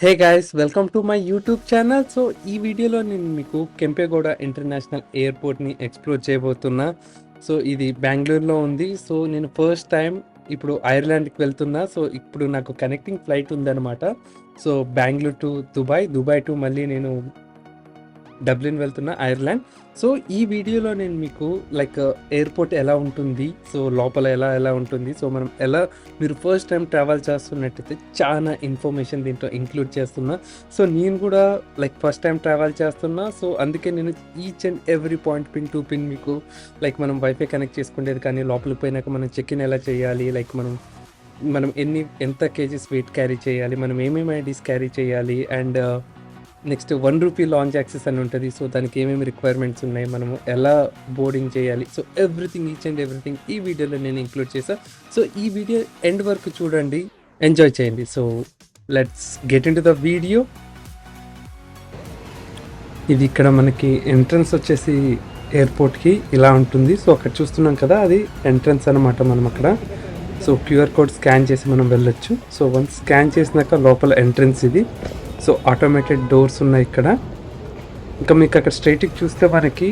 Hey guys welcome to my YouTube channel. So ఈ వీడియోలో నేను మీకు కెంపెగౌడ ఇంటర్నేషనల్ ఎయిర్పోర్ట్ని ఎక్స్ప్లోర్ చేయబోతున్నా. సో ఇది బెంగళూరులో ఉంది. సో నేను ఫస్ట్ టైం ఇప్పుడు ఐర్లాండ్కి వెళ్తున్నా. సో ఇప్పుడు నాకు కనెక్టింగ్ ఫ్లైట్ ఉందన్నమాట. So Bengaluru to Dubai, Dubai to మళ్ళీ నేను డబ్లిన్ వెళ్తున్నా, ఐర్లాండ్. సో ఈ వీడియోలో నేను మీకు ఎయిర్పోర్ట్ ఎలా ఉంటుంది, సో లోపల ఎలా ఎలా ఉంటుంది, సో మనం ఎలా మీరు ఫస్ట్ టైం ట్రావెల్ చేస్తున్నట్టయితే చాలా ఇన్ఫర్మేషన్ దీంట్లో ఇంక్లూడ్ చేస్తున్నా. సో నేను కూడా ఫస్ట్ టైం ట్రావెల్ చేస్తున్నా. సో అందుకే నేను each and every point pin to pin మీకు మనం వైఫై కనెక్ట్ చేసుకునేది కానీ లోపలికి పోయినాక మనం చెక్ ఇన్ ఎలా చేయాలి, మనం మనం ఎంత కేజీస్ వెయిట్ క్యారీ చేయాలి, మనం ఏమేమి ఐడీస్ క్యారీ చేయాలి, అండ్ నెక్స్ట్ ₹1 లాంచ్ యాక్సెస్ అని ఉంటుంది. సో దానికి ఏమేమి రిక్వైర్మెంట్స్ ఉన్నాయి, మనము ఎలా బోర్డింగ్ చేయాలి, so everything each and everything ఈ వీడియోలో నేను ఇంక్లూడ్ చేశాను. సో ఈ వీడియో ఎండ్ వరకు చూడండి, ఎంజాయ్ చేయండి. So let's get in to the video. ఇది ఇక్కడ మనకి ఎంట్రన్స్ వచ్చేసి ఎయిర్పోర్ట్కి ఇలా ఉంటుంది. సో అక్కడ చూస్తున్నాం కదా, అది ఎంట్రన్స్ అనమాట. మనం అక్కడ సో QR కోడ్ స్కాన్ చేసి మనం వెళ్ళొచ్చు. సో వన్స్ స్కాన్ చేసినాక లోపల ఎంట్రన్స్ ఇది. సో ఆటోమేటెడ్ డోర్స్ ఉన్నాయి ఇక్కడ. ఇంకా మీకు అక్కడ స్ట్రైట్కి చూస్తే మనకి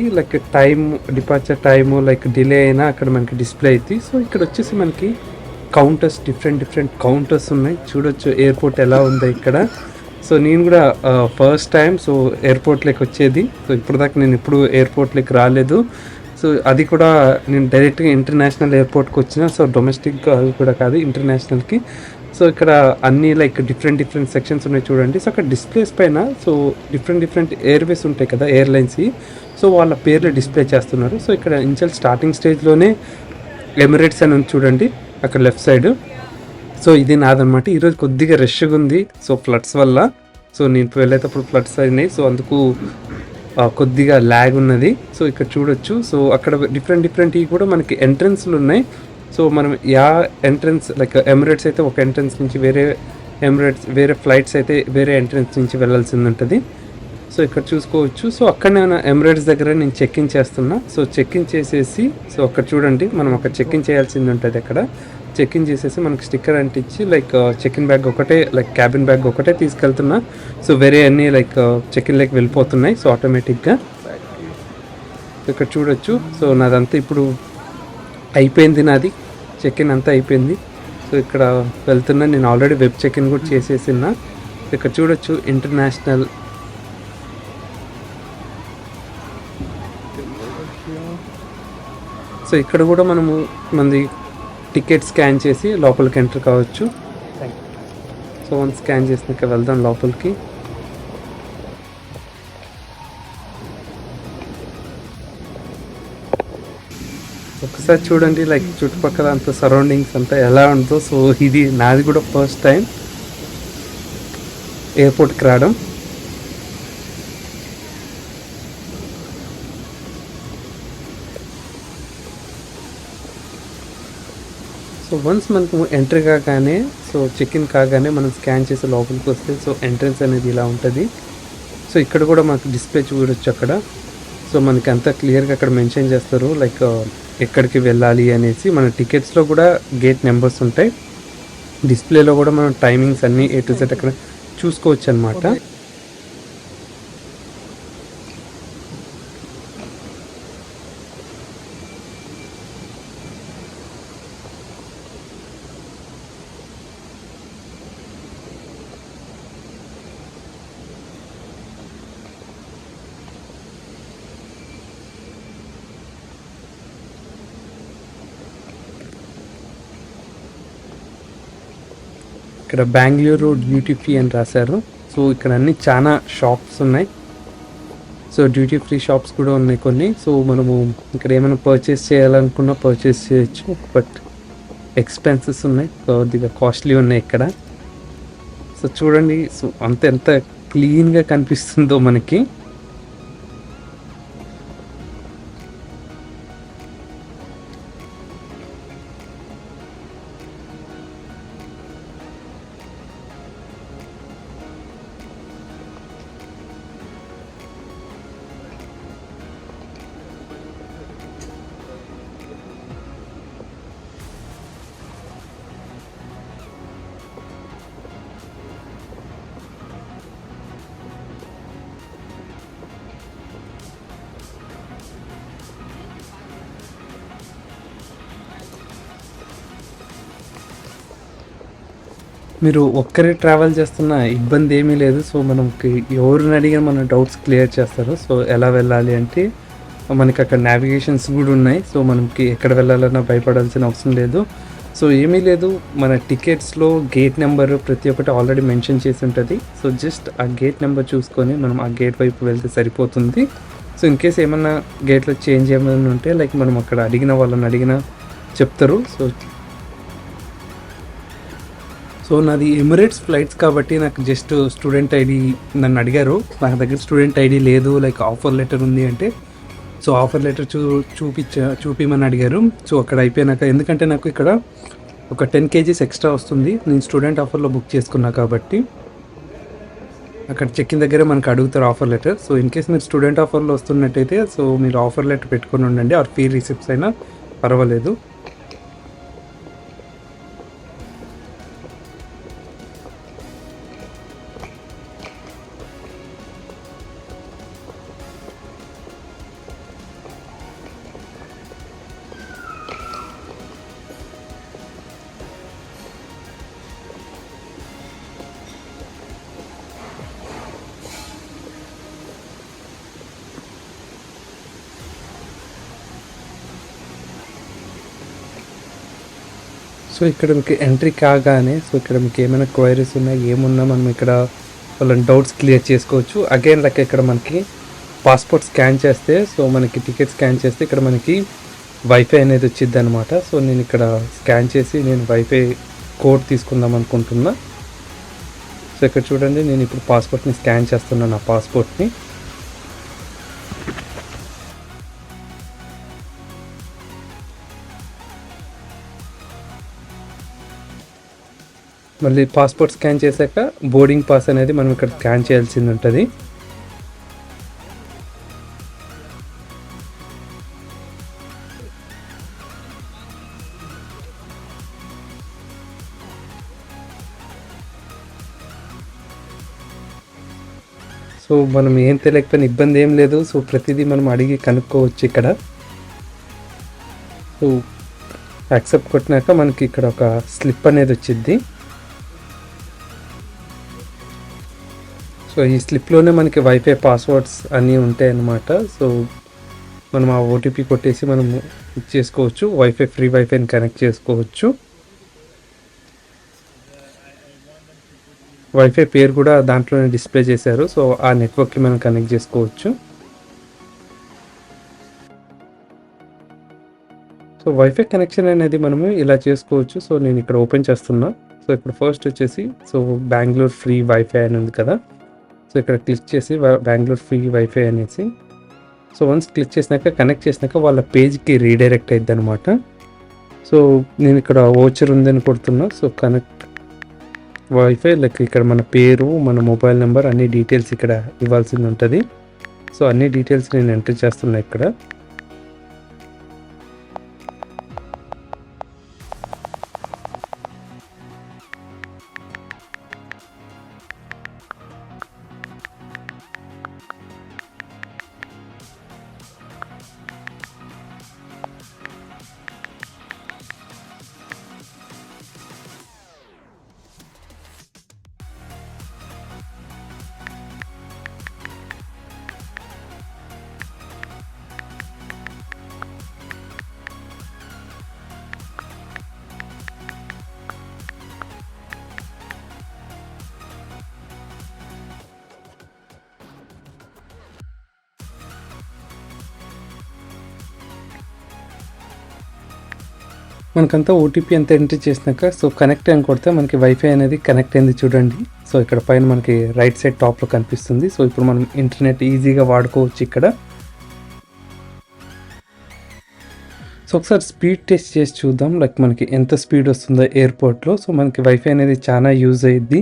టైమ్, డిపార్చర్ టైము, డిలే అయినా అక్కడ మనకి డిస్ప్లే అవుతుంది. సో ఇక్కడ వచ్చేసి మనకి కౌంటర్స్, డిఫరెంట్ కౌంటర్స్ ఉన్నాయి. చూడొచ్చు ఎయిర్పోర్ట్ ఎలా ఉందో ఇక్కడ. సో నేను కూడా ఫస్ట్ టైం సో ఎయిర్పోర్ట్లోకి వచ్చేది. సో ఇప్పుడు దాకా నేను ఎప్పుడు ఎయిర్పోర్ట్లోకి రాలేదు. సో అది కూడా నేను డైరెక్ట్గా ఇంటర్నేషనల్ ఎయిర్పోర్ట్కి వచ్చిన. సో డొమెస్టిక్ అది కూడా కాదు, ఇంటర్నేషనల్కి. సో ఇక్కడ అన్ని డిఫరెంట్ సెక్షన్స్ ఉన్నాయి చూడండి. సో అక్కడ డిస్ప్లేస్ పైన సో డిఫరెంట్ ఎయిర్వేస్ ఉంటాయి కదా, ఎయిర్లైన్స్కి. సో వాళ్ళ పేర్లు డిస్ప్లే చేస్తున్నారు. సో ఇక్కడ ఇనిషియల్ స్టార్టింగ్ స్టేజ్లోనే ఎమిరేట్స్ అని ఉంది చూడండి అక్కడ లెఫ్ట్ సైడ్. సో ఇది నాదనమాట. ఈరోజు కొద్దిగా రష్గా ఉంది, సో ఫ్లడ్స్ వల్ల. సో నేను వెళ్ళేటప్పుడు ఫ్లడ్స్ అయినాయి, సో అందుకు కొద్దిగా ల్యాగ్ ఉన్నది. సో ఇక్కడ చూడొచ్చు. సో అక్కడ డిఫరెంట్ కూడా మనకి ఎంట్రన్స్లు ఉన్నాయి. సో మనం ఎంట్రన్స్ ఎమిరేట్స్ అయితే ఒక ఎంట్రన్స్ నుంచి వేరే ఫ్లైట్స్ అయితే వేరే ఎంట్రన్స్ నుంచి వెళ్ళాల్సింది ఉంటుంది. సో ఇక్కడ చూసుకోవచ్చు. సో అక్కడనే ఎమిరేట్స్ దగ్గర నేను చెక్ ఇన్ చేస్తున్నా. సో చెక్ ఇన్ చేసేసి సో అక్కడ చూడండి, మనం అక్కడ చెక్ ఇన్ చేయాల్సింది ఉంటుంది. అక్కడ చెక్ ఇన్ చేసేసి మనకి స్టిక్కర్ అంటించి చెక్ ఇన్ బ్యాగ్ ఒకటే, క్యాబిన్ బ్యాగ్ ఒకటే తీసుకెళ్తున్నా. సో వేరే అన్నీ చెక్ ఇన్ వెళ్ళిపోతున్నాయి సో ఆటోమేటిక్గా. ఇక్కడ చూడొచ్చు. సో నాదంతా ఇప్పుడు అయిపోయింది, నాది చెక్ ఇన్ అంతా అయిపోయింది. సో ఇక్కడ వెళ్తున్నా. నేను ఆల్రెడీ వెబ్ చెక్ ఇన్ కూడా చేసేసిన్నా. ఇక్కడ చూడొచ్చు ఇంటర్నేషనల్. సో ఇక్కడ కూడా మనము మనది టికెట్ స్కాన్ చేసి లోపలికి ఎంటర్ కావచ్చు. సో వన్ స్కాన్ చేసినాక వెళ్దాం లోపలికి. ఒకసారి చూడండి చుట్టుపక్కల అంత సరౌండింగ్స్ అంతా ఎలా ఉందో. సో ఇది నాది కూడా ఫస్ట్ టైం ఎయిర్పోర్ట్కి రావడం. సో వన్స్ మనకు ఎంట్రీ కాగానే, సో చెక్ ఇన్ కాగానే మనం స్కాన్ చేసి లోపలికి వస్తే సో ఎంట్రన్స్ అనేది ఇలా ఉంటుంది. సో ఇక్కడ కూడా మనకు డిస్ప్లే చూడొచ్చు అక్కడ. సో మనకి అంతా క్లియర్గా అక్కడ మెన్షన్ చేస్తారు ఎక్కడికి వెళ్ళాలి అనేసి. మన టికెట్స్లో కూడా గేట్ నెంబర్స్ ఉంటాయి. డిస్ప్లేలో కూడా మనం టైమింగ్స్ అన్నీ A to Z అక్కడ చూసుకోవచ్చు అనమాట. ఇక్కడ బెంగళూరు డ్యూటీ ఫ్రీ అని రాశారు. సో ఇక్కడ అన్ని చాలా షాప్స్ ఉన్నాయి. సో డ్యూటీ ఫ్రీ షాప్స్ కూడా ఉన్నాయి కొన్ని. సో మనము ఇక్కడ ఏమైనా పర్చేస్ చేయాలనుకున్నా పర్చేస్ చేయొచ్చు. బట్ ఎక్స్పెన్సెస్ ఉన్నాయి, కొద్దిగా కాస్ట్లీ ఉన్నాయి ఇక్కడ. సో చూడండి, సో ఎంత క్లీన్గా కనిపిస్తుందో మనకి. మీరు ఒక్కరే ట్రావెల్ చేస్తున్న ఇబ్బంది ఏమీ లేదు. సో, మనకి ఎవరిని అడిగినా మన డౌట్స్ క్లియర్ చేస్తారు. సో, ఎలా వెళ్ళాలి అంటే మనకి అక్కడ నావిగేషన్స్ కూడా ఉన్నాయి. సో, మనకి ఎక్కడ వెళ్ళాలన్నా భయపడాల్సిన అవసరం లేదు. సో, ఏమీ లేదు, మన టికెట్స్‌లో గేట్ నెంబర్ ప్రతి ఒక్కటి ఆల్రెడీ మెన్షన్ చేసి ఉంటుంది. సో, జస్ట్ ఆ గేట్ నెంబర్ చూసుకొని మనం ఆ గేట్ వైపు వెళ్తే సరిపోతుంది. సో, ఇన్ కేస్ ఏమన్నా గేట్‌లో చేంజ్ ఏమైనా ఉంటే లైక్ మనం అక్కడ వాళ్ళని అడిగినా చెప్తారు. సో నాది ఎమిరేట్స్ ఫ్లైట్స్ కాబట్టి నాకు జస్ట్ స్టూడెంట్ ఐడి నన్ను అడిగారు. నాకు దగ్గర స్టూడెంట్ ఐడి లేదు, లైక్ ఆఫర్ లెటర్ ఉంది అంటే, సో ఆఫర్ లెటర్ చూపిమని అడిగారు. సో అక్కడ అయిపోయినాక, ఎందుకంటే నాకు ఇక్కడ ఒక 10 kgs ఎక్స్ట్రా వస్తుంది, నేను స్టూడెంట్ ఆఫర్లో బుక్ చేసుకున్నా కాబట్టి. అక్కడ చెక్కిన దగ్గర మనకు అడుగుతారు offer letter. So in case మీరు స్టూడెంట్ ఆఫర్లో వస్తున్నట్టయితే సో మీరు ఆఫర్ లెటర్ పెట్టుకొని ఉండండి, ఆర్ ఫీ రిసిప్ట్స్ అయినా పర్వాలేదు. సో ఇక్కడ మీకు ఎంట్రీ కాగానే సో ఇక్కడ మీకు ఏమైనా క్వైరీస్ ఉన్నా ఏమున్నా మనం ఇక్కడ వాళ్ళని డౌట్స్ క్లియర్ చేసుకోవచ్చు. అగైన్ లైక్ ఇక్కడ మనకి పాస్పోర్ట్ స్కాన్ చేస్తే, సో మనకి టికెట్ స్కాన్ చేస్తే ఇక్కడ మనకి వైఫై అనేది వచ్చింది అనమాట. సో నేను ఇక్కడ స్కాన్ చేసి నేను వైఫై కోడ్ తీసుకుందాం అనుకుంటున్నా. సో ఇక్కడ చూడండి, నేను ఇప్పుడు పాస్పోర్ట్ని స్కాన్ చేస్తున్నాను, నా పాస్పోర్ట్ని. మళ్ళీ పాస్పోర్ట్ స్కాన్ చేశాక బోర్డింగ్ పాస్ అనేది మనం ఇక్కడ స్కాన్ చేయాల్సింది ఉంటుంది. సో మనం ఏం తెలియకపోయినా ఇబ్బంది ఏం లేదు. సో ప్రతిదీ మనం అడిగి కనుక్కోవచ్చు ఇక్కడ. సో యాక్సెప్ట్ కొట్టినాక మనకి ఇక్కడ ఒక స్లిప్ అనేది వచ్చింది. సో ఈ స్లిప్లోనే మనకి వైఫై పాస్వర్డ్స్ అన్నీ ఉంటాయి అన్నమాట. సో మనం ఆ ఓటీపీ కొట్టేసి మనం చేసుకోవచ్చు, వైఫై ఫ్రీ వైఫైని కనెక్ట్ చేసుకోవచ్చు. వైఫై పేరు కూడా దాంట్లోనే డిస్ప్లే చేశారు. సో ఆ నెట్వర్క్కి మనం కనెక్ట్ చేసుకోవచ్చు. సో వైఫై కనెక్షన్ అనేది మనము ఇలా చేసుకోవచ్చు. సో నేను ఇక్కడ ఓపెన్ చేస్తున్నా. సో ఇక్కడ ఫస్ట్ వచ్చేసి సో బెంగళూరు ఫ్రీ వైఫై అని ఉంది కదా. సో ఇక్కడ క్లిక్ చేసి బెంగళూరు ఫ్రీ వైఫై అనేసి, సో వన్స్ క్లిక్ చేసినాక కనెక్ట్ చేసినాక వాళ్ళ పేజ్కి రీడైరెక్ట్ అయ్యిద్ది అనమాట. సో నేను ఇక్కడ ఓచర్ ఉందని కొడుతున్నా. సో కనెక్ట్ వైఫై లైక్ ఇక్కడ మన పేరు, మన మొబైల్ నెంబర్, అన్ని డీటెయిల్స్ ఇక్కడ ఇవ్వాల్సింది ఉంటుంది. సో అన్ని డీటెయిల్స్ నేను ఎంటర్ చేస్తున్నా ఇక్కడ. మనకంతా ఓటీపీ అంతా ఎంటర్ చేసినాక సో కనెక్ట్ అని కొడితే మనకి వైఫై అనేది కనెక్ట్ అయింది చూడండి. సో ఇక్కడ పైన మనకి రైట్ సైడ్ టాప్లో కనిపిస్తుంది. సో ఇప్పుడు మనం ఇంటర్నెట్ ఈజీగా వాడుకోవచ్చు ఇక్కడ. సో ఒకసారి స్పీడ్ టెస్ట్ చేసి చూద్దాం, లైక్ మనకి ఎంత స్పీడ్ వస్తుందో ఎయిర్పోర్ట్లో. సో మనకి వైఫై అనేది చాలా యూజ్ అయ్యిద్ది.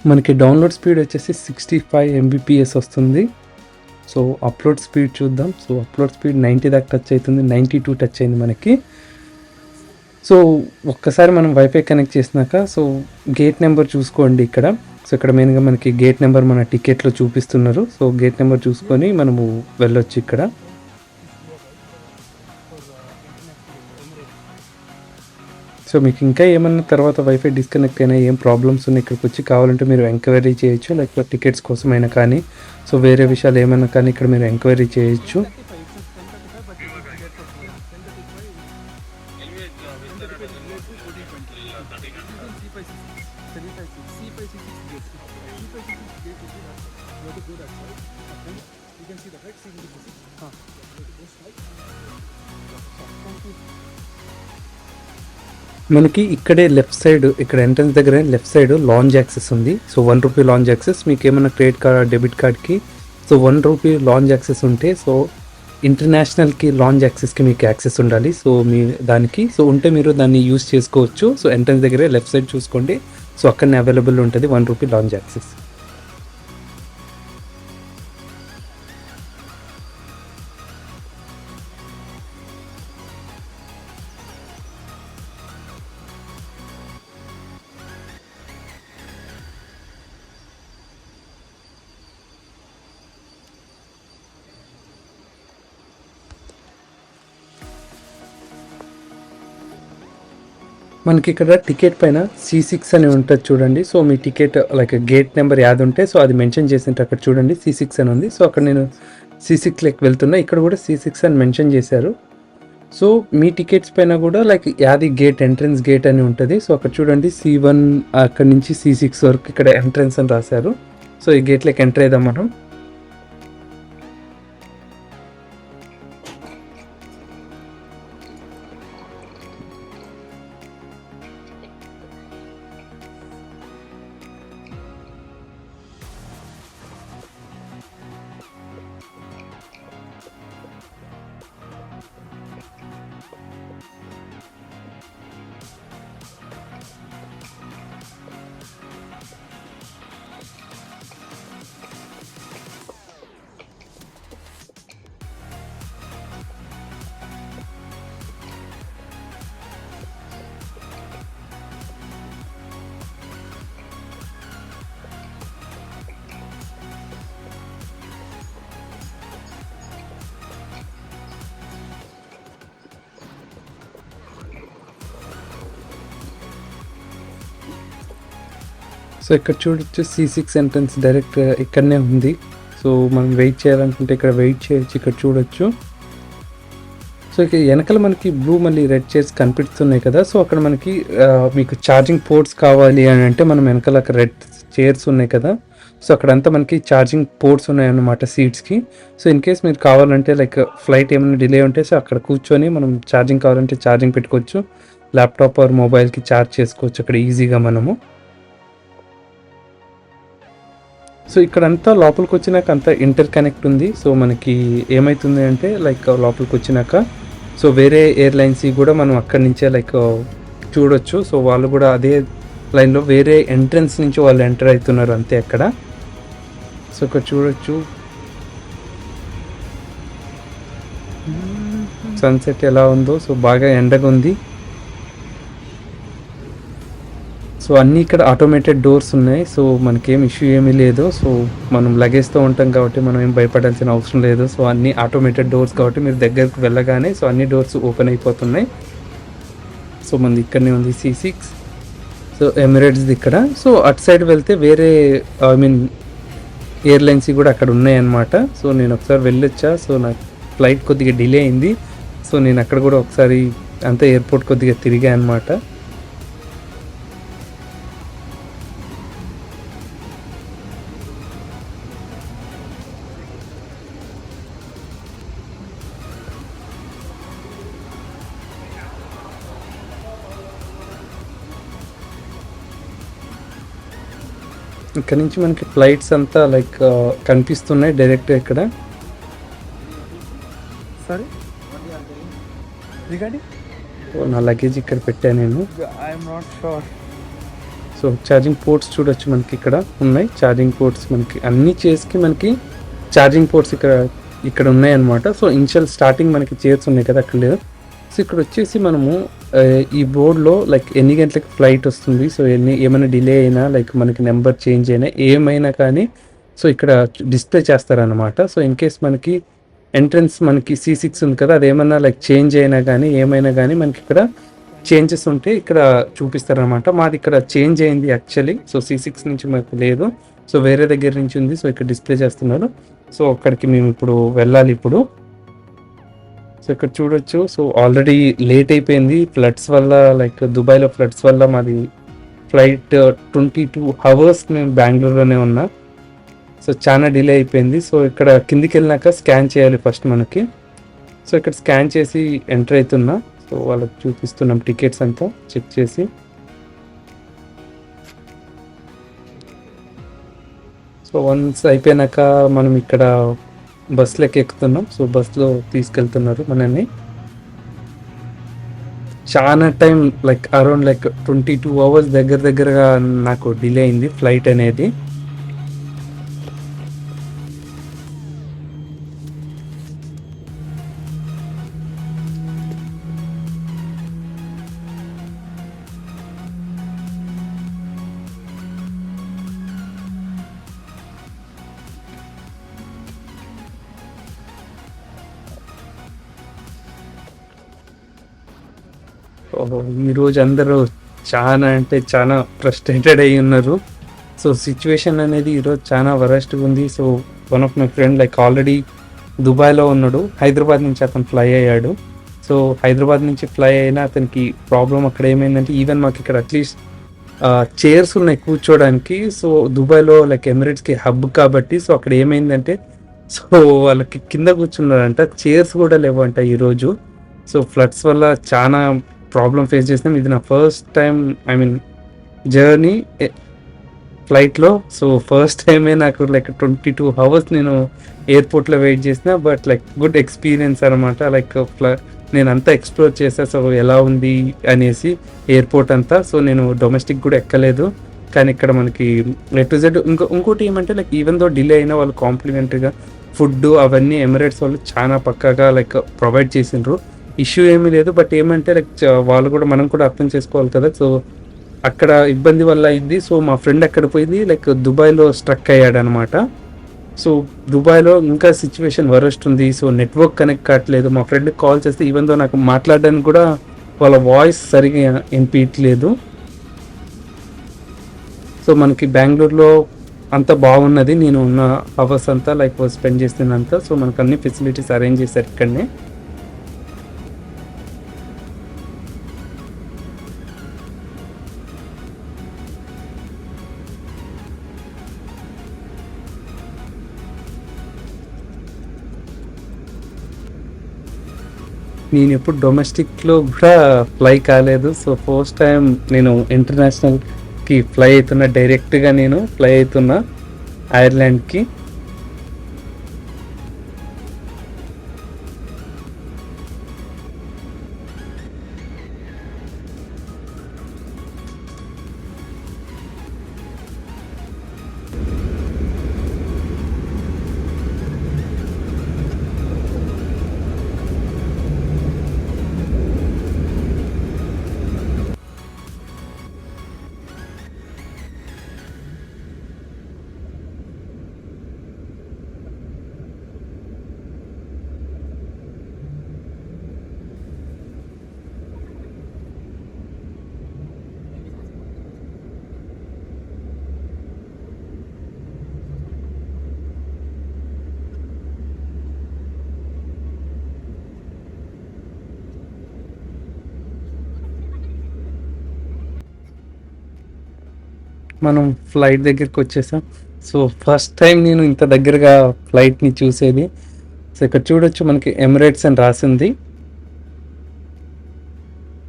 మనకి డౌన్లోడ్ స్పీడ్ వచ్చేసి 65 Mbps వస్తుంది. సో అప్లోడ్ స్పీడ్ చూద్దాం. సో అప్లోడ్ స్పీడ్ 90 దాకా టచ్ అవుతుంది, 92 టచ్ అయింది మనకి. సో ఒక్కసారి మనం వైఫై కనెక్ట్ చేసినాక సో గేట్ నెంబర్ చూసుకోండి ఇక్కడ. సో ఇక్కడ మెయిన్గా మనకి గేట్ నెంబర్ మన టికెట్లో చూపిస్తున్నారు. సో గేట్ నెంబర్ చూసుకొని మనము వెళ్ళొచ్చు ఇక్కడ. సో మీకు ఇంకా ఏమన్నా తర్వాత వైఫై డిస్కనెక్ట్ అయినా ఏం ప్రాబ్లమ్స్ ఉన్నాయి ఇక్కడికి వచ్చి కావాలంటే మీరు ఎంక్వైరీ చేయొచ్చు, లేకపోతే టికెట్స్ కోసమైనా కానీ సో వేరే విషయాలు ఏమైనా కానీ ఇక్కడ మీరు ఎంక్వైరీ చేయొచ్చు. మనకి ఇక్కడే లెఫ్ట్ సైడ్ ఇక్కడ ఎంట్రన్స్ దగ్గర లెఫ్ట్ సైడ్ లాంజ్ యాక్సెస్ ఉంది. So ₹1 lounge access. మీకు ఏమైనా క్రెడిట్ కార్డ్ డెబిట్ కార్డ్కి సో ₹1 లాంజ్ యాక్సెస్ ఉంటే సో ఇంటర్నేషనల్కి లాంజ్ యాక్సెస్కి మీకు యాక్సెస్ ఉండాలి. సో మీ దానికి సో ఉంటే మీరు దాన్ని యూస్ చేసుకోవచ్చు. సో ఎంట్రన్స్ దగ్గరే లెఫ్ట్ సైడ్ చూసుకోండి. సో అక్కడనే అవైలబుల్ ఉంటుంది ₹1 లాంజ్ యాక్సెస్. మనకి ఇక్కడ టికెట్ పైన C6 అని ఉంటుంది చూడండి. సో మీ టికెట్ లైక్ గేట్ నెంబర్ యాది ఉంటే సో అది మెన్షన్ చేసింటే అక్కడ చూడండి C6 అని ఉంది. సో అక్కడ నేను C6 లెక్క వెళ్తున్నా, ఇక్కడ కూడా C6 అని మెన్షన్ చేశారు. సో మీ టికెట్స్ పైన కూడా లైక్ యాది గేట్ ఎంట్రన్స్ గేట్ అని ఉంటుంది. సో అక్కడ చూడండి C1 అక్కడ నుంచి C6 వరకు ఇక్కడ ఎంట్రన్స్ అని రాశారు. సో ఈ గేట్ లెక్క ఎంటర్ అయిదాం మనం. సో ఇక్కడ చూడొచ్చు C6 ఎంట్రన్స్ డైరెక్ట్ ఇక్కడనే ఉంది. సో మనం వెయిట్ చేయాలనుకుంటే ఇక్కడ వెయిట్ చేయొచ్చు. ఇక్కడ చూడొచ్చు. సో ఇక వెనకాల మనకి బ్లూ మళ్ళీ రెడ్ చైర్స్ కనిపిస్తున్నాయి కదా. సో అక్కడ మనకి మీకు ఛార్జింగ్ పోర్ట్స్ కావాలి అని అంటే మనం వెనకాల అక్కడ రెడ్ చైర్స్ ఉన్నాయి కదా. సో అక్కడంతా మనకి ఛార్జింగ్ పోర్ట్స్ ఉన్నాయన్నమాట సీట్స్కి. సో ఇన్ కేస్ మీరు కావాలంటే లైక్ ఫ్లైట్ ఏమైనా డిలే ఉంటే సో అక్కడ కూర్చొని మనం ఛార్జింగ్ కావాలంటే ఛార్జింగ్ పెట్టుకోవచ్చు, ల్యాప్టాప్ ఆర్ మొబైల్కి ఛార్జ్ చేసుకోవచ్చు అక్కడ ఈజీగా మనము. సో ఇక్కడంతా లోపలికి వచ్చినాక అంతా ఇంటర్ కనెక్ట్ ఉంది. సో మనకి ఏమవుతుంది అంటే లైక్ లోపలికి వచ్చినాక సో వేరే ఎయిర్లైన్స్ కూడా మనం అక్కడి నుంచే లైక్ చూడొచ్చు. సో వాళ్ళు కూడా అదే లైన్లో వేరే ఎంట్రన్స్ నుంచి వాళ్ళు ఎంటర్ అవుతున్నారు అంతే అక్కడ. సో ఇక్కడ చూడొచ్చు సన్సెట్ ఎలా ఉందో. సో బాగా ఎండగా ఉంది. సో అన్నీ ఇక్కడ ఆటోమేటెడ్ డోర్స్ ఉన్నాయి. సో మనకేం ఇష్యూ ఏమీ లేదు. సో మనం లగేజ్తో ఉంటాం కాబట్టి మనం ఏం భయపడాల్సిన అవసరం లేదు. సో అన్నీ ఆటోమేటెడ్ డోర్స్ కాబట్టి మీరు దగ్గరకు వెళ్ళగానే సో అన్ని డోర్స్ ఓపెన్ అయిపోతున్నాయి. సో మనది ఇక్కడనే ఉంది C6. సో ఎమిరేట్స్ది ఇక్కడ. సో అటు సైడ్ వెళ్తే వేరే ఐ మీన్ ఎయిర్లైన్స్ కూడా అక్కడ ఉన్నాయన్నమాట. సో నేను ఒకసారి వెళ్ళొచ్చా. సో నాకు ఫ్లైట్ కొద్దిగా డిలే అయింది. సో నేను అక్కడ కూడా ఒకసారి అంతా ఎయిర్పోర్ట్ కొద్దిగా తిరిగా అనమాట. ఇక్కడ నుంచి మనకి ఫ్లైట్స్ అంతా లైక్ కనిపిస్తున్నాయి డైరెక్ట్ ఇక్కడ. సరే నా లగేజ్ ఇక్కడ పెట్టాను నేను. సో ఛార్జింగ్ పోర్ట్స్ చూడొచ్చు మనకి ఇక్కడ ఉన్నాయి. ఛార్జింగ్ పోర్ట్స్ మనకి అన్ని చేసి మనకి ఛార్జింగ్ పోర్ట్స్ ఇక్కడ ఉన్నాయన్నమాట. సో ఇనిషియల్ స్టార్టింగ్ మనకి చైర్స్ ఉన్నాయి కదా, అక్కడ లేదు. సో ఇక్కడ వచ్చేసి మనము ఈ బోర్డ్లో లైక్ ఎన్ని గంటలకి ఫ్లైట్ వస్తుంది, సో ఏమైనా డిలే అయినా లైక్ మనకి నెంబర్ చేంజ్ అయినా ఏమైనా కానీ సో ఇక్కడ డిస్ప్లే చేస్తారనమాట. సో ఇన్ కేస్ మనకి ఎంట్రన్స్ మనకి C6 ఉంది కదా, అదేమన్నా లైక్ చేంజ్ అయినా కానీ ఏమైనా కానీ మనకి ఇక్కడ చేంజెస్ ఉంటే ఇక్కడ చూపిస్తారనమాట. మాది ఇక్కడ చేంజ్ అయింది యాక్చువల్లీ. సో C6 నుంచి మాకు లేదు, సో వేరే దగ్గర నుంచి ఉంది. సో ఇక్కడ డిస్ప్లే చేస్తున్నారు. సో అక్కడికి మేము ఇప్పుడు వెళ్ళాలి ఇప్పుడు. సో ఇక్కడ చూడొచ్చు. సో ఆల్రెడీ లేట్ అయిపోయింది ఫ్లడ్స్ వల్ల, లైక్ దుబాయ్లో ఫ్లడ్స్ వల్ల మాది ఫ్లైట్ 22 hours నేను బెంగళూరులోనే ఉన్నా. సో చాలా డిలే అయిపోయింది. సో ఇక్కడ కిందికి వెళ్ళినాక స్కాన్ చేయాలి ఫస్ట్ మనకి. సో ఇక్కడ స్కాన్ చేసి ఎంటర్ అవుతున్నా. సో వాళ్ళకి చూపిస్తున్నాం టికెట్స్ అంతా చెక్ చేసి. సో వన్స్ అయిపోయినాక మనం ఇక్కడ బస్సులోకి ఎక్కుతున్నాం. సో బస్సులో తీసుకెళ్తున్నారు మనల్ని. చాలా time like around like 22 hours దగ్గరగా నాకు డిలే అయింది ఫ్లైట్ అనేది. ఈరోజు అందరూ చాలా అంటే చాలా ఫ్రస్ట్రేటెడ్ అయి ఉన్నారు. సో సిచ్యువేషన్ అనేది ఈరోజు చాలా వరస్ట్గా ఉంది. So one of my friend like already దుబాయ్లో ఉన్నాడు, హైదరాబాద్ నుంచి అతను ఫ్లై అయ్యాడు. సో హైదరాబాద్ నుంచి ఫ్లై అయినా అతనికి ప్రాబ్లం అక్కడ ఏమైందంటే, ఈవెన్ మాకు ఇక్కడ అట్లీస్ట్ చైర్స్ ఉన్నాయి కూర్చోడానికి. సో దుబాయ్లో లైక్ ఎమిరేట్స్కి హబ్ కాబట్టి సో అక్కడ ఏమైందంటే, సో వాళ్ళకి కింద కూర్చున్నారంట, చైర్స్ కూడా లేవంట ఈరోజు. సో ఫ్లడ్స్ వల్ల చాలా ప్రాబ్లం ఫేస్ చేసినాం. ఇది నా ఫస్ట్ టైం జర్నీ ఫ్లైట్లో. సో ఫస్ట్ టైమే నాకు లైక్ 22 hours నేను ఎయిర్పోర్ట్లో వెయిట్ చేసిన. బట్ లైక్ గుడ్ ఎక్స్పీరియన్స్ అనమాట. లైక్ నేను అంతా ఎక్స్ప్లోర్ చేసా. సో ఎలా ఉంది అనేసి ఎయిర్పోర్ట్ అంతా. సో నేను డొమెస్టిక్ కూడా ఎక్కలేదు, కానీ ఇక్కడ మనకి A to Z. ఇంకోటి ఏమంటే లైక్ ఈవెన్ దో డిలే అయినా వాళ్ళు కాంప్లిమెంటరీగా ఫుడ్ అవన్నీ ఎమిరేట్స్ వాళ్ళు చాలా పక్కాగా లైక్ ప్రొవైడ్ చేసిండ్రు. ఇష్యూ ఏమీ లేదు. బట్ ఏమంటే లైక్ వాళ్ళు కూడా మనం కూడా అర్థం చేసుకోవాలి కదా. సో అక్కడ ఇబ్బంది వల్ల అయింది. సో మా ఫ్రెండ్ అక్కడ పోయింది లైక్ దుబాయ్లో స్ట్రక్ అయ్యాడు అనమాట. సో దుబాయ్లో ఇంకా సిచ్యువేషన్ వరస్ట్ ఉంది. సో నెట్వర్క్ కనెక్ట్ కావట్లేదు. మా ఫ్రెండ్కి కాల్ చేస్తే ఈవెన్ దో నాకు మాట్లాడడానికి కూడా వాళ్ళ వాయిస్ సరిగా వినిపించలేదు. సో మనకి బెంగళూరులో అంతా బాగున్నది. నేను ఉన్న అవర్స్ అంతా లైక్ స్పెండ్ చేసిందంతా. సో మనకు అన్ని ఫెసిలిటీస్ అరేంజ్ చేశారు ఇక్కడనే. నేను ఎప్పుడు డొమెస్టిక్లో కూడా ఫ్లై కాలేదు. సో ఫస్ట్ టైం నేను ఇంటర్నేషనల్కి ఫ్లై అవుతున్నా. డైరెక్ట్గా నేను ఫ్లై అవుతున్నా ఐర్లాండ్కి. మనం ఫ్లైట్ దగ్గరికి వచ్చేసాం. సో ఫస్ట్ టైం నేను ఇంత దగ్గరగా ఫ్లైట్ని చూసేది. సో ఇక్కడ చూడొచ్చు మనకి ఎమిరేట్స్ అని రాసింది.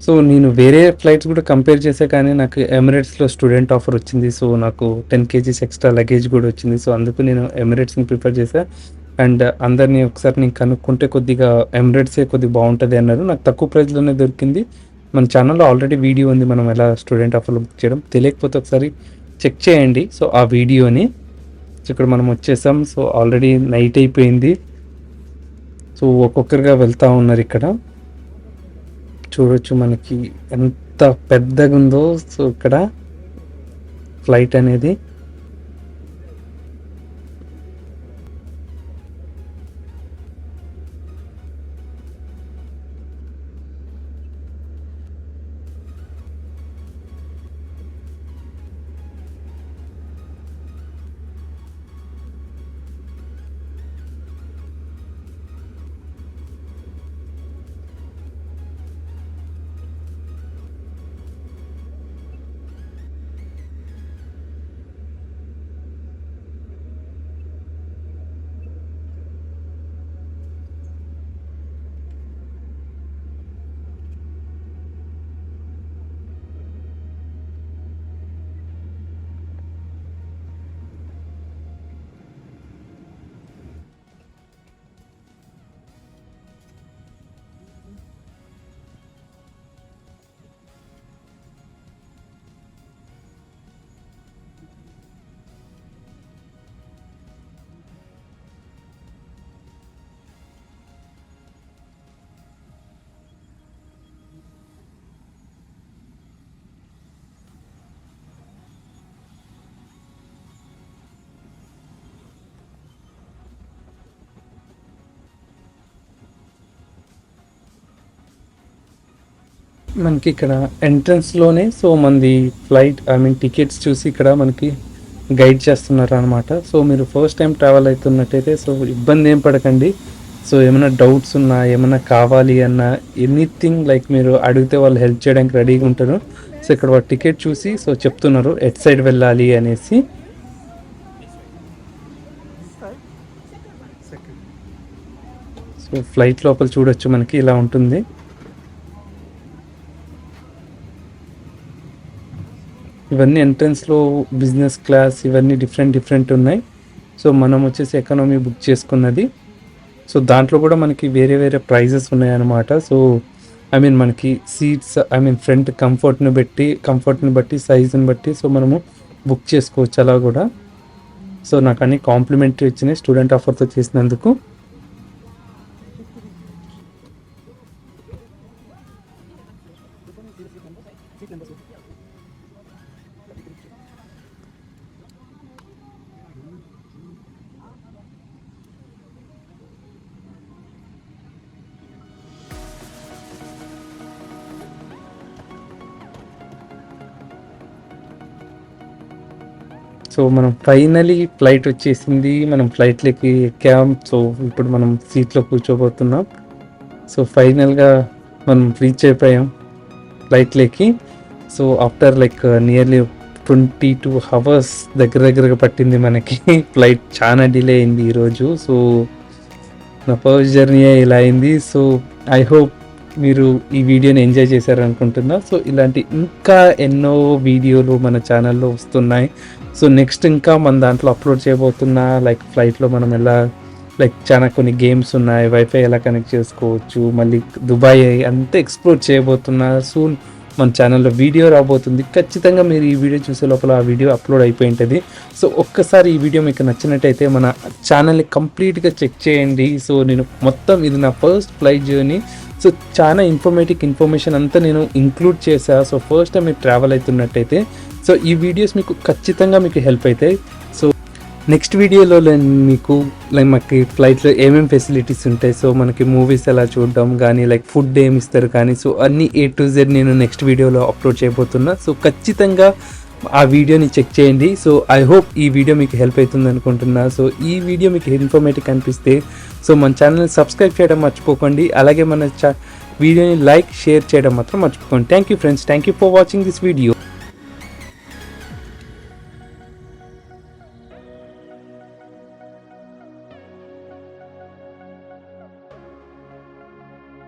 సో నేను వేరే ఫ్లైట్స్ కూడా కంపేర్ చేసే, కానీ నాకు ఎమిరేట్స్లో స్టూడెంట్ ఆఫర్ వచ్చింది. సో నాకు 10 kgs ఎక్స్ట్రా లగేజ్ కూడా వచ్చింది. సో అందుకు నేను ఎమిరేట్స్ని ప్రిఫర్ చేశాను. అండ్ అందరినీ ఒకసారి నేను కనుక్కుంటే కొద్దిగా ఎమిరేట్సే కొద్దిగా బాగుంటుంది అన్నారు. నాకు తక్కువ ప్రైస్లోనే దొరికింది. మన ఛానల్లో ఆల్రెడీ వీడియో ఉంది మనం ఎలా స్టూడెంట్ ఆఫర్లో బుక్ చేయడం. తెలియకపోతే ఒకసారి చెక్ చేయండి సో ఆ వీడియోని. సో ఇక్కడ మనం వచ్చేసాం. సో ఆల్రెడీ నైట్ అయిపోయింది. సో ఒక్కొక్కరుగా వెళ్తూ ఉన్నారు. ఇక్కడ చూడొచ్చు మనకి ఎంత పెద్దగా ఉందో. సో ఇక్కడ ఫ్లైట్ అనేది మనకి ఇక్కడ ఎంట్రన్స్లోనే సో మనది ఫ్లైట్ టికెట్స్ చూసి ఇక్కడ మనకి గైడ్ చేస్తున్నారు అనమాట. సో మీరు ఫస్ట్ టైం ట్రావెల్ అవుతున్నట్టయితే సో ఇబ్బంది ఏం పడకండి. సో ఏమైనా డౌట్స్ ఉన్నా, ఏమైనా కావాలి అన్నా, ఎనీథింగ్ లైక్ మీరు అడిగితే వాళ్ళు హెల్ప్ చేయడానికి రెడీగా ఉంటారు. సో ఇక్కడ వాళ్ళు టికెట్ చూసి సో చెప్తున్నారు ఎట్ సైడ్ వెళ్ళాలి అనేసి. సో ఫ్లైట్ లోపల చూడొచ్చు మనకి ఇలా ఉంటుంది. ఇవన్నీ ఎంట్రన్స్లో బిజినెస్ క్లాస్ ఇవన్నీ డిఫరెంట్ ఉన్నాయి. సో మనం వచ్చేసి ఎకానమీ బుక్ చేసుకున్నది. సో దాంట్లో కూడా మనకి వేరే వేరే ప్రైజెస్ ఉన్నాయన్నమాట. సో మనకి సీట్స్ ఫ్రంట్ కంఫర్ట్ని బట్టి సైజుని బట్టి సో మనము బుక్ చేసుకోవచ్చు అలా కూడా. సో నాకు అన్ని కాంప్లిమెంటరీ వచ్చినాయి స్టూడెంట్ ఆఫర్తో చేసినందుకు. సో మనం ఫైనలీ ఫ్లైట్ వచ్చేసింది. మనం ఫ్లైట్లోకి ఎక్కాం. సో ఇప్పుడు మనం సీట్లో కూర్చోబోతున్నాం. సో ఫైనల్గా మనం రీచ్ అయిపోయాం ఫ్లైట్లోకి. So after like nearly 22 hours దగ్గరగా పట్టింది మనకి. ఫ్లైట్ చాలా డిలే అయింది ఈరోజు. సో నా ఫస్ట్ జర్నీ ఇలా అయింది. సో ఐ హోప్ మీరు ఈ వీడియోని ఎంజాయ్ చేశారనుకుంటున్నా. సో ఇలాంటి ఇంకా ఎన్నో వీడియోలు మన ఛానల్లో వస్తున్నాయి. సో నెక్స్ట్ ఇంకా మన దాంట్లో అప్లోడ్ చేయబోతున్నా. లైక్ ఫ్లైట్లో మనం ఎలా లైక్ చాలా కొన్ని గేమ్స్ ఉన్నాయి, వైఫై ఎలా కనెక్ట్ చేసుకోవచ్చు, మళ్ళీ దుబాయ్ అంతా ఎక్స్ప్లోర్ చేయబోతున్నా. సూన్ మన ఛానల్లో వీడియో రాబోతుంది. ఖచ్చితంగా మీరు ఈ వీడియో చూసే లోపల ఆ వీడియో అప్లోడ్ అయిపోయి ఉంటుంది. సో ఒక్కసారి ఈ వీడియో మీకు నచ్చినట్టయితే మన ఛానల్ని కంప్లీట్గా చెక్ చేయండి. సో నేను మొత్తం ఇది నా ఫస్ట్ ఫ్లైట్ జర్నీ. సో చాలా ఇన్ఫర్మేషన్ అంతా నేను ఇంక్లూడ్ చేశా. సో ఫస్ట్ టైం మీరు ట్రావెల్ అవుతున్నట్టయితే సో ఈ వీడియోస్ మీకు ఖచ్చితంగా మీకు హెల్ప్ అవుతాయి. సో నెక్స్ట్ వీడియోలో మీకు లైక్ మనకి ఫ్లైట్లో ఏమేమి ఫెసిలిటీస్ ఉంటాయి, సో మనకి మూవీస్ ఎలా చూడడం కానీ లైక్ ఫుడ్ ఏమి ఇస్తారు కానీ సో అన్నీ A to Z నేను నెక్స్ట్ వీడియోలో అప్లోడ్ చేయబోతున్నా. సో ఖచ్చితంగా ఆ వీడియోని చెక్ చేయండి. సో ఐ హోప్ ఈ వీడియో మీకు హెల్ప్ అవుతుంది అనుకుంటున్నా. సో ఈ వీడియో మీకు ఇన్ఫర్మేటివ్ అనిపిస్తే సో మన ఛానల్ని సబ్స్క్రైబ్ చేయడం మర్చిపోకండి. అలాగే మన వీడియోని లైక్ షేర్ చేయడం మాత్రం మర్చిపోకండి. Thank you friends. Thank you for watching this video.